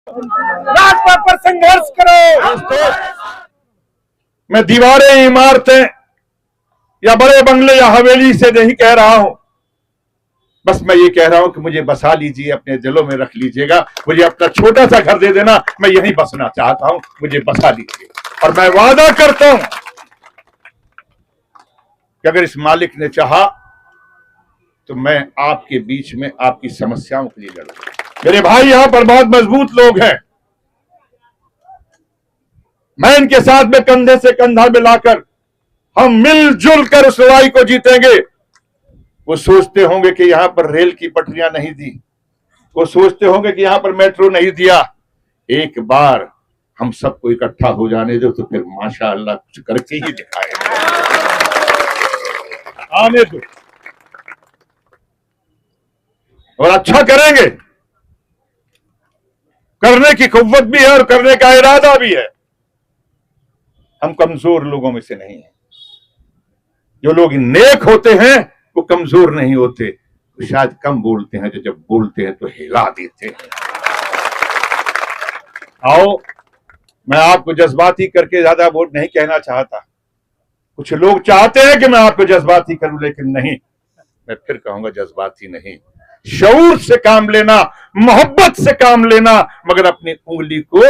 राजपथ पर संघर्ष करो। मैं दीवारें, इमारतें या बड़े बंगले या हवेली से नहीं कह रहा हूं, बस मैं ये कह रहा हूं कि मुझे बसा लीजिए, अपने दिलों में रख लीजिएगा। मुझे अपना छोटा सा घर दे देना, मैं यहीं बसना चाहता हूं, मुझे बसा लीजिए। और मैं वादा करता हूं कि अगर इस मालिक ने चाहा तो मैं आपके बीच में आपकी समस्याओं के लिए लड़ूंगा। मेरे भाई यहां पर बहुत मजबूत लोग हैं, मैं इनके साथ में कंधे से कंधा मिलाकर हम मिलजुल कर उस लड़ाई को जीतेंगे। वो सोचते होंगे कि यहां पर रेल की पटरियां नहीं दी, वो सोचते होंगे कि यहां पर मेट्रो नहीं दिया। एक बार हम सबको इकट्ठा हो जाने दो तो फिर माशाअल्लाह कुछ करके ही दिखाएंगे। आने दो और अच्छा करेंगे। करने की कुव्वत भी है और करने का इरादा भी है। हम कमजोर लोगों में से नहीं है। जो लोग नेक होते हैं वो कमजोर नहीं होते, वो शायद कम बोलते हैं, जो जब बोलते हैं तो हिला देते हैं। आओ, मैं आपको जज्बाती करके ज्यादा वोट नहीं कहना चाहता। कुछ लोग चाहते हैं कि मैं आपको जज्बाती करूं, लेकिन नहीं, मैं फिर कहूंगा जज्बाती नहीं। शऊर से काम लेना, मोहब्बत से काम लेना, मगर अपनी उंगली को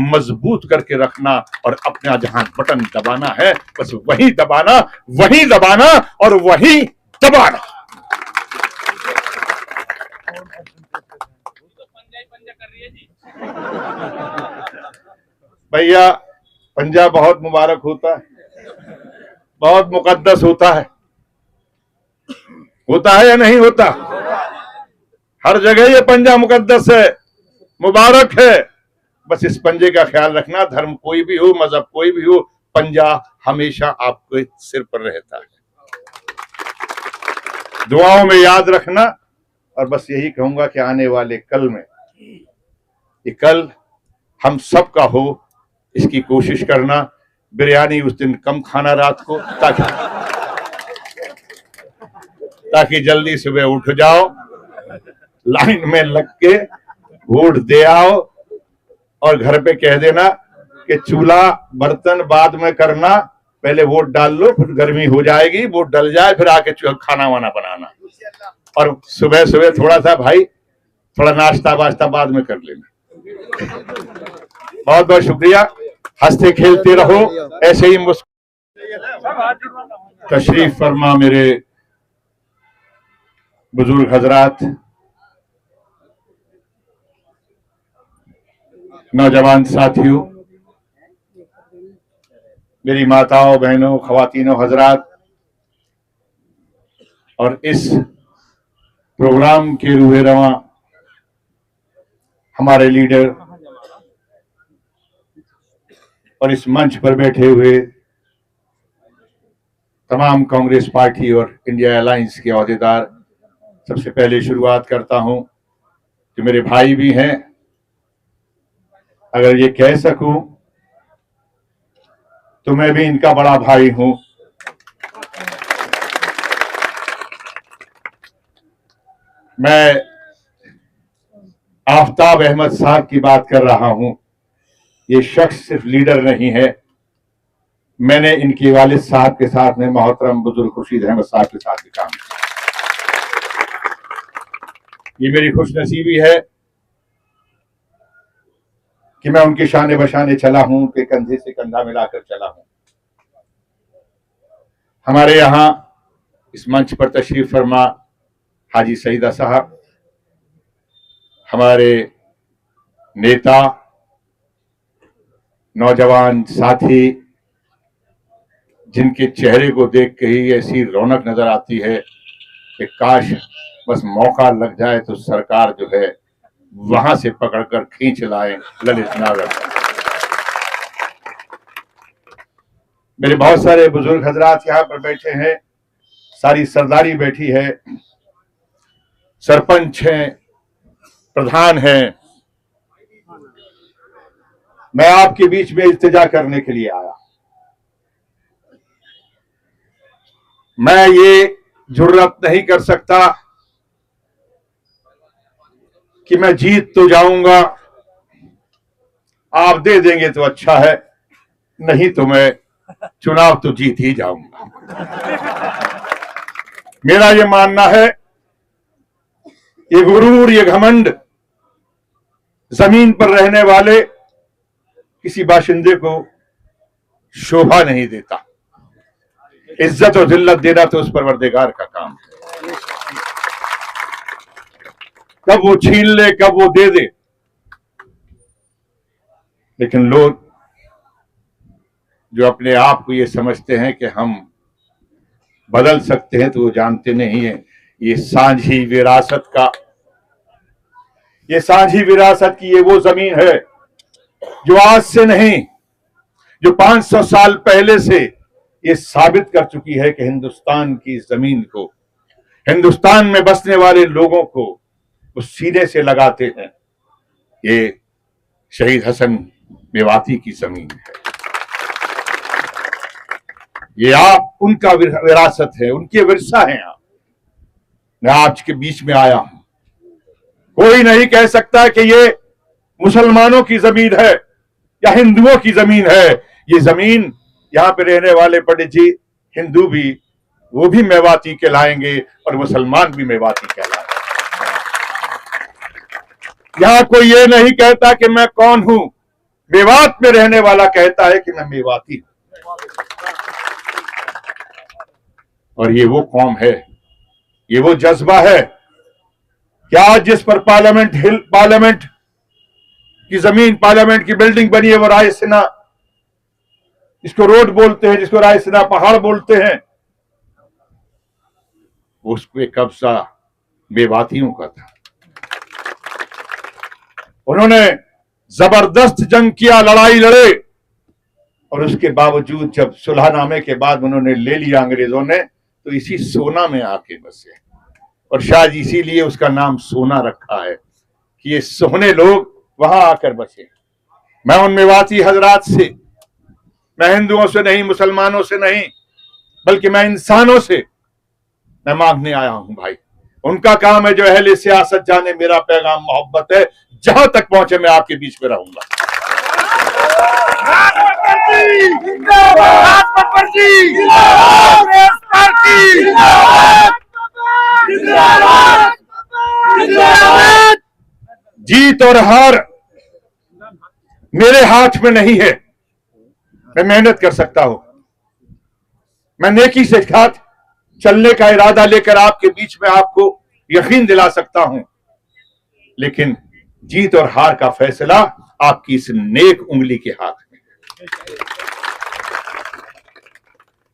मजबूत करके रखना और अपना जहां बटन दबाना है बस वही दबाना, वही दबाना और वही दबाना। भैया, पंजा बहुत मुबारक होता है, बहुत मुकद्दस होता है या नहीं होता? हर जगह ये पंजा मुकद्दस है, मुबारक है। बस इस पंजे का ख्याल रखना, धर्म कोई भी हो, मजहब कोई भी हो, पंजा हमेशा आपके सिर पर रहता है। दुआओं में याद रखना। और बस यही कहूंगा कि आने वाले कल में, ये कल हम सबका हो, इसकी कोशिश करना। बिरयानी उस दिन कम खाना रात को, ताकि जल्दी सुबह उठ जाओ, लाइन में लग के वोट दे आओ और घर पे कह देना कि चूल्हा बर्तन बाद में करना, पहले वोट डाल लो, फिर गर्मी हो जाएगी, वोट डल जाए, फिर आके खाना वाना बनाना। और सुबह सुबह थोड़ा सा भाई, थोड़ा नाश्ता वाश्ता बाद में कर लेना। बहुत बहुत शुक्रिया। हंसते खेलते रहो, ऐसे ही तशरीफ फरमा मेरे बुजुर्ग हजरात, नौजवान साथियों, मेरी माताओं, बहनों, खवातीनों, हजरात, और इस प्रोग्राम के रूहे रवां हमारे लीडर और इस मंच पर बैठे हुए तमाम कांग्रेस पार्टी और इंडिया अलायंस के अहदेदार, सबसे पहले शुरुआत करता हूं जो मेरे भाई भी हैं। अगर ये कह सकूं तो मैं भी इनका बड़ा भाई हूं। मैं आफ्ताब अहमद साहब की बात कर रहा हूं। ये शख्स सिर्फ लीडर नहीं है, मैंने इनके वालिद साहब के साथ में, मोहतरम बुजुर्ग खुर्शीद अहमद साहब के साथ भी काम किया। ये मेरी खुशनसीबी है कि मैं उनके शाने बशाने चला हूं, उनके कंधे से कंधा मिलाकर चला हूं। हमारे यहां इस मंच पर तशरीफ फरमा हाजी सईदा साहब, हमारे नेता, नौजवान साथी, जिनके चेहरे को देख के ही ऐसी रौनक नजर आती है कि काश बस मौका लग जाए तो सरकार जो है वहां से पकड़कर खींच लाए। ललित नागर, मेरे बहुत सारे बुजुर्ग हजरात यहाँ पर बैठे हैं, सारी सरदारी बैठी है, सरपंच हैं, प्रधान हैं। मैं आपके बीच में इल्तिजा करने के लिए आया। मैं ये जुर्रत नहीं कर सकता कि मैं जीत तो जाऊंगा, आप दे देंगे तो अच्छा है, नहीं तो मैं चुनाव तो जीत ही जाऊंगा। मेरा ये मानना है, ये गुरूर, ये घमंड जमीन पर रहने वाले किसी बाशिंदे को शोभा नहीं देता। इज्जत और जिल्लत देना तो उस परवरदिगार का काम है। कब वो छीन ले, कब वो दे दे। लेकिन लोग जो अपने आप को ये समझते हैं कि हम बदल सकते हैं, तो वो जानते नहीं है ये सांझी विरासत का, ये सांझी विरासत की ये वो जमीन है जो आज से नहीं, जो 500 साल पहले से ये साबित कर चुकी है कि हिंदुस्तान की जमीन को, हिंदुस्तान में बसने वाले लोगों को वो सीने से लगाते हैं। ये शहीद हसन मेवाती की जमीन है, ये आप उनका विरासत है, उनके विरसा हैं आप। मैं आज के बीच में आया हूं, कोई नहीं कह सकता कि ये मुसलमानों की जमीन है या हिंदुओं की जमीन है। ये जमीन, यहां पे रहने वाले पंडित जी हिंदू भी, वो भी मेवाती कहलाएंगे और मुसलमान भी मेवाती कहलाएंगे। यहां कोई ये नहीं कहता कि मैं कौन हूं, मेवात में रहने वाला कहता है कि मैं मेवाती हूं। और ये वो कौम है, ये वो जज्बा है कि आज जिस पर पार्लियामेंट की जमीन, पार्लियामेंट की बिल्डिंग बनी है, वो रायसीना, जिसको रोड बोलते हैं, जिसको रायसीना पहाड़ बोलते हैं, उस पे कब्जा मेवातियों का था। उन्होंने जबरदस्त जंग किया, लड़ाई लड़े, और उसके बावजूद जब सुलहनामे के बाद उन्होंने ले लिया अंग्रेजों ने, तो इसी सोना में आके बसे। और शायद इसीलिए उसका नाम सोना रखा है कि ये सोहने लोग वहां आकर बसे। मैं उन मेवाती हजरात से, मैं हिंदुओं से नहीं, मुसलमानों से नहीं, बल्कि मैं इंसानों से मैं मांगने आया हूं भाई। उनका काम है जो अहले सियासत जाने, मेरा पैगाम मोहब्बत है, जहां तक पहुंचे मैं आपके बीच में रहूंगा। जीत और हार मेरे हाथ में नहीं है। मैं मेहनत कर सकता हूं, मैं नेकी से साथ चलने का इरादा लेकर आपके बीच में आपको यकीन दिला सकता हूं, लेकिन जीत और हार का फैसला आपकी इस नेक उंगली के हाथ में है।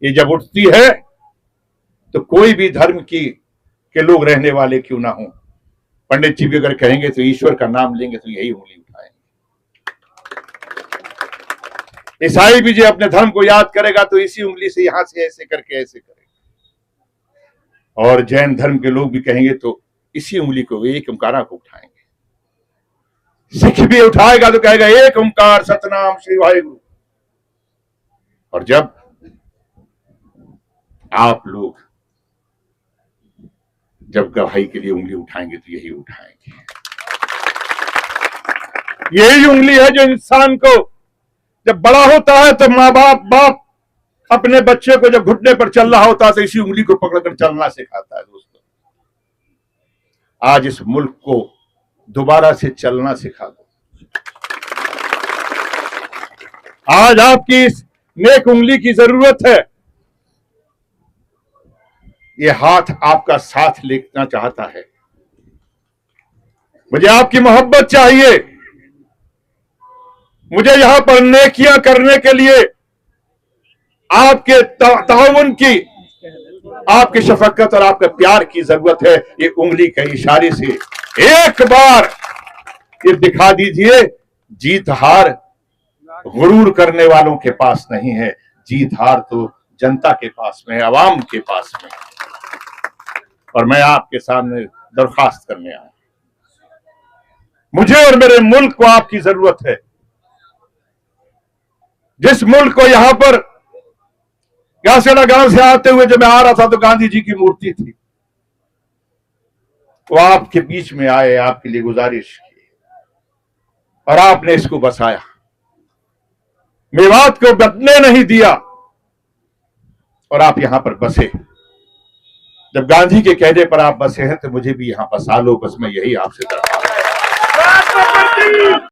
ये जब उठती है तो कोई भी धर्म के लोग रहने वाले क्यों ना हो, पंडित जी भी अगर कहेंगे तो ईश्वर का नाम लेंगे तो यही उंगली उठाएंगे। ईसाई भी जो अपने धर्म को याद करेगा तो इसी उंगली से यहां से ऐसे करके ऐसे करेगा। और जैन धर्म के लोग भी कहेंगे तो इसी उंगली को, एक ओंकारा को उठाएंगे। सिख भी उठाएगा तो कहेगा एक ओंकार सतनाम श्री वाहिगुरु। और जब आप लोग जब गवाही के लिए उंगली उठाएंगे तो यही उठाएंगे। यही उंगली है जो इंसान को जब बड़ा होता है तो माँ बाप अपने बच्चे को जब घुटने पर चल रहा होता है तो इसी उंगली को पकड़कर चलना सिखाता है। दोस्तों, आज इस मुल्क को दोबारा से चलना सिखा दो। आज आपकी इस नेक उंगली की जरूरत है। ये हाथ आपका साथ लेना चाहता है। मुझे आपकी मोहब्बत चाहिए। मुझे यहां पर नेकियां करने के लिए आपके ताउन की, आपकी शफकत और आपके प्यार की जरूरत है। ये उंगली के इशारे से एक बार ये दिखा दीजिए। जीत हार गुरूर करने वालों के पास नहीं है, जीत हार तो जनता के पास में है, अवाम के पास में। और मैं आपके सामने दरखास्त करने आया, मुझे और मेरे मुल्क को आपकी जरूरत है। जिस मुल्क को यहां पर गासेड़ा गांव से आते हुए जब मैं आ रहा था तो गांधी जी की मूर्ति थी, वो आपके बीच में आए, आपके लिए गुजारिश की और आपने इसको बसाया। मेवात को बदलने नहीं दिया और आप यहां पर बसे। जब गांधी के कहने पर आप बसे हैं तो मुझे भी यहां बसा लो, बस मैं यही आपसे दरख्वास्त